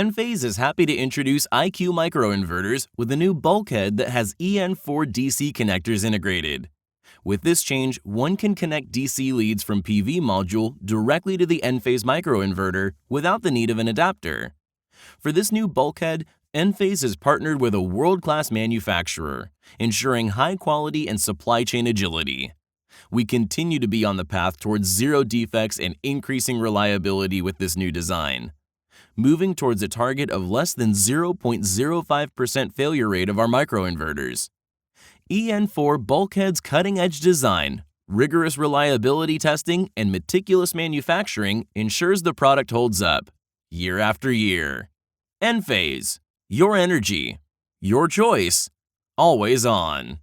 Enphase is happy to introduce IQ microinverters with a new bulkhead that has EN4 DC connectors integrated. With this change, one can connect DC leads from PV module directly to the Enphase microinverter without the need of an adapter. For this new bulkhead, Enphase has partnered with a world-class manufacturer, ensuring high quality and supply chain agility. We continue to be on the path towards zero defects and increasing reliability with this new design, moving towards a target of less than 0.05% failure rate of our microinverters. EN4 Bulkhead's cutting-edge design, rigorous reliability testing, and meticulous manufacturing ensures the product holds up year after year. Enphase, your energy, your choice, always on.